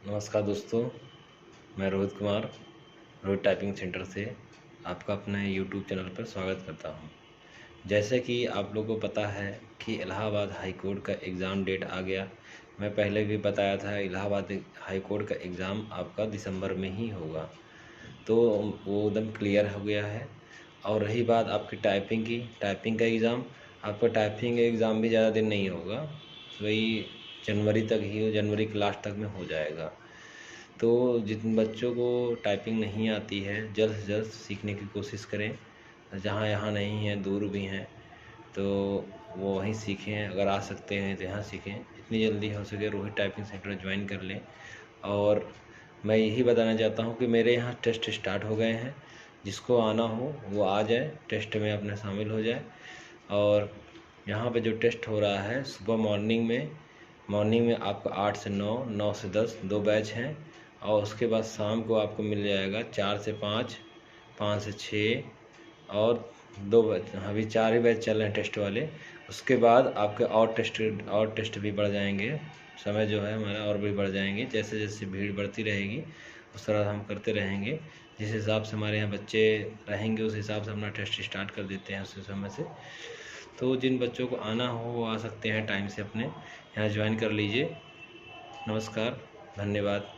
नमस्कार दोस्तों, मैं रोहित कुमार रोहित टाइपिंग सेंटर से आपका अपने यूट्यूब चैनल पर स्वागत करता हूं। जैसे कि आप लोगों को पता है कि इलाहाबाद हाई कोर्ट का एग्ज़ाम डेट आ गया। मैं पहले भी बताया था इलाहाबाद हाई कोर्ट का एग्ज़ाम आपका दिसंबर में ही होगा, तो वो एकदम क्लियर हो गया है। और रही बात आपकी टाइपिंग का एग्ज़ाम, आपका टाइपिंग एग्ज़ाम भी ज़्यादा दिन नहीं होगा, वही जनवरी तक ही, जनवरी के लास्ट तक में हो जाएगा। तो जिन बच्चों को टाइपिंग नहीं आती है, जल्द से जल्द सीखने की कोशिश करें। जहाँ यहाँ नहीं है, दूर भी हैं, तो वो वहीं सीखें। अगर आ सकते हैं तो यहाँ सीखें, जितनी जल्दी हो सके रोहित टाइपिंग सेंटर ज्वाइन कर लें। और मैं यही बताना चाहता हूँ कि मेरे यहाँ टेस्ट स्टार्ट हो गए हैं। जिसको आना हो वो आ जाए, टेस्ट में अपने शामिल हो जाए। और यहाँ पे जो टेस्ट हो रहा है सुबह मॉर्निंग में आपका 8 से 9, 9 से 10 दो बैच हैं। और उसके बाद शाम को आपको मिल जाएगा 4 से 5, 5 से 6 और दो बैच। अभी 4 ही बैच चल रहे हैं टेस्ट वाले। उसके बाद आपके और टेस्ट भी बढ़ जाएंगे। समय जो है हमारा और भी बढ़ जाएंगे। जैसे जैसे भीड़ बढ़ती रहेगी उस तरह हम करते रहेंगे। जिस हिसाब से हमारे यहाँ बच्चे रहेंगे उस हिसाब से अपना टेस्ट स्टार्ट कर देते हैं उसी समय से। तो जिन बच्चों को आना हो वो आ सकते हैं, टाइम से अपने यहाँ ज्वाइन कर लीजिए। नमस्कार, धन्यवाद।